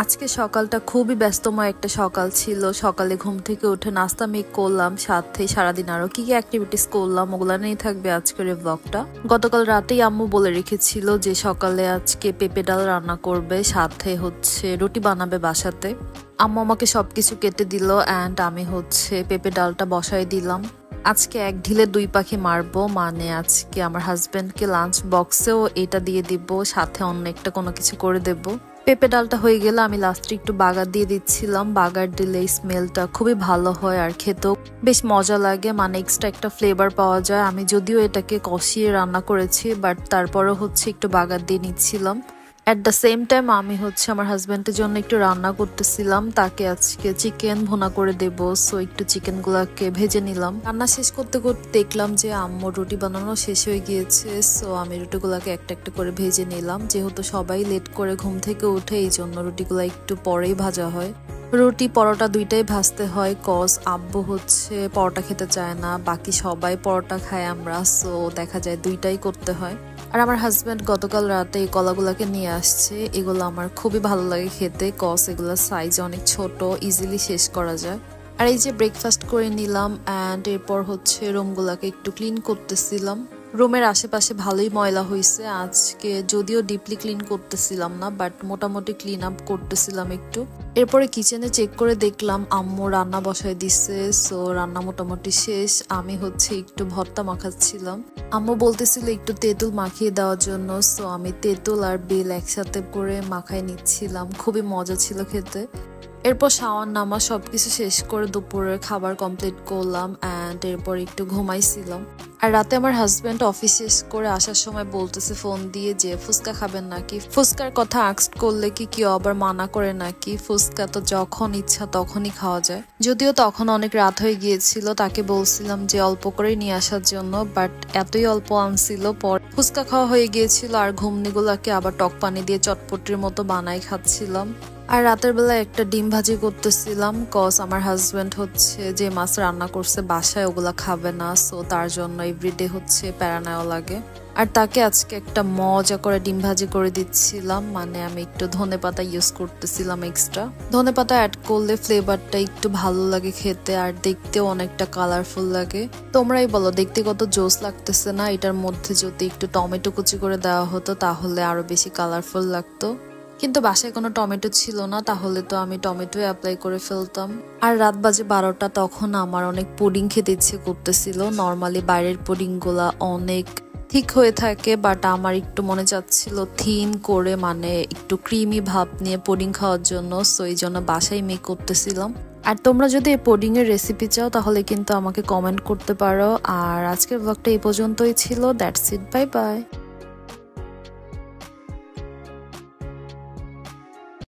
আজকে সকালটা খুবই ব্যস্তময় একটা সকাল ছিল। সকালে ঘুম থেকে উঠে নাস্তা মেক করলাম, সাথে সারাদিন আরো কি কি অ্যাক্টিভিটিস করলাম ওগুলা নিয়ে থাকবে আজকের এই ব্লগটা। গতকাল রাতেই আম্মু বলে রেখেছিল যে সকালে আজকে পেঁপে ডাল রান্না করবে, সাথে রুটি বানাবে বাসাতে। আম্মু আমাকে সবকিছু কেটে দিল অ্যান্ড আমি পেঁপে ডালটা বসাই দিলাম। আজকে এক ঢিলে দুই পাখি মারবো, মানে আজকে আমার হাজবেন্ডকে লাঞ্চ বক্সেও এটা দিয়ে দিব, সাথে অন্য একটা কোনো কিছু করে দেব। পেঁপে ডালটা হয়ে গেলে আমি লাস্টে একটু বাগার দিয়ে দিচ্ছিলাম। বাগার দিলে স্মেলটা খুবই ভালো হয় আর খেতেও বেশ মজা লাগে, মানে এক্সট্রা একটা ফ্লেভার পাওয়া যায়। আমি যদিও এটাকে কষিয়ে রান্না করেছি, বাট তারপরেও একটু বাগার দিয়ে নিচ্ছিলাম। অ্যাট দ্য সেম টাইম আমি আমার হাজব্যান্ডের জন্য একটু রান্না করতেছিলাম। তাকে আজকে চিকেন ভুনা করে দেব, সো একটু চিকেন গুলাকে ভেজে নিলাম। রান্না শেষ করতে করতে দেখলাম যে আম্মুর রুটি বানানো শেষ হয়ে গিয়েছে, সো আমি রুটিগুলাকে একটা একটা করে ভেজে নিলাম। যেহেতু সবাই লেট করে ঘুম থেকে উঠে, এই জন্য রুটিগুলা একটু পরেই ভাজা হয়। রুটি পরোটা দুইটাই ভাজতে হয়, কজ আব্বু পরোটা খেতে চায় না, বাকি সবাই পরোটা খায় আমরা, সো দেখা যায় দুইটাই করতে হয়। আর আমার হাজব্যান্ড গতকাল রাতে এই কলাগুলাকে নিয়ে আসছে। এগুলো আমার খুবই ভালো লাগে খেতে, কজ এগুলোর সাইজ অনেক ছোট, ইজিলি শেষ করা যায়। আর এই যে ব্রেকফাস্ট করে নিলাম অ্যান্ড এরপর রুমগুলাকে একটু ক্লিন করতেছিলাম। রুমের আশেপাশে ভালোই ময়লা হয়েছে আজকে, যদিও ডিপলি ক্লিন করতেছিলাম না, বাট মোটামুটি ক্লিন আপ করতেছিলাম একটু। এরপরে কিচেনে চেক করে দেখলাম আম্মু রান্না বসায় দিচ্ছে, সো রান্না মোটামুটি শেষ। আমি একটু ভর্তা মাখাচ্ছিলাম। আম্মু বলতেছিল একটু তেঁতুল মাখিয়ে দেওয়ার জন্য, সো আমি তেঁতুল আর বেল একসাথে করে মাখায় নিচ্ছিলাম। খুবই মজা ছিল খেতে। এরপর শাওয়ার নামা সবকিছু শেষ করে দুপুরের খাবার কমপ্লিট করলাম অ্যান্ড এরপর একটু ঘুমাইছিলাম। আর রাতে আমার হাজব্যান্ড অফিস শেষ করে আসার সময় বলতেছে ফোন দিয়ে যে ফুচকা খাবেন নাকি। ফুচকার কথা আস্ক করলে কি কেউ আবার মানা করে নাকি? ফুচকা তো যখন ইচ্ছা তখনই খাওয়া যায়। যদিও তখন অনেক রাত হয়ে গিয়েছিল, তাকে বলছিলাম যে অল্প করে নিয়ে আসার জন্য, বাট এতই অল্প আনছিল। পর ফুচকা খাওয়া হয়ে গিয়েছিল আর ঘুমনিগুলাকে আবার টক পানি দিয়ে চটপটির মতো বানাই খাচ্ছিলাম। আর রাতের বেলা একটা ডিম ভাজি করতেছিলাম, কজ আমার হাজব্যান্ড যে মাছ রান্না করছে বাসায় ওগুলা খাবে না, সো তার জন্য এভরিডে প্যারা নেওয়া লাগে। আর তাকে আজকে একটা মজা করে ডিম ভাজি করে দিচ্ছিলাম, মানে আমি একটু ধনেপাতা ইউজ করতেছিলাম এক্সট্রা। ধনেপাতা অ্যাড করলে ফ্লেভারটা একটু ভালো লাগে খেতে, আর দেখতেও অনেকটা কালারফুল লাগে। তোমরাই বলো দেখতে কত জোস লাগতেছে না? এটার মধ্যে যদি একটু টমেটো কুচি করে দেওয়া হতো তাহলে আরো বেশি কালারফুল লাগতো, কিন্তু বাসায় কোনো টমেটো ছিল না, তাহলে তো আমি টমেটো অ্যাপ্লাই করে ফেলতাম। আর রাত বাজে 12টা, তখন আমার অনেক পুডিং খেতে ইচ্ছে করতেছিল। নর্মালি বাইরের পুডিং গুলা অনেক ঠিক হয়ে থাকে, বাট আমার একটু মনে চাচ্ছিল থিন করে, মানে একটু ক্রিমি ভাব নিয়ে পুডিং খাওয়ার জন্য, সো এই জন্য বাসায় মেক করতেছিলাম। আর তোমরা যদি এই পুডিং এর রেসিপি চাও তাহলে কিন্তু আমাকে কমেন্ট করতে পারো। আর আজকের ব্লগটা এই পর্যন্তই ছিল। That's it, bye bye.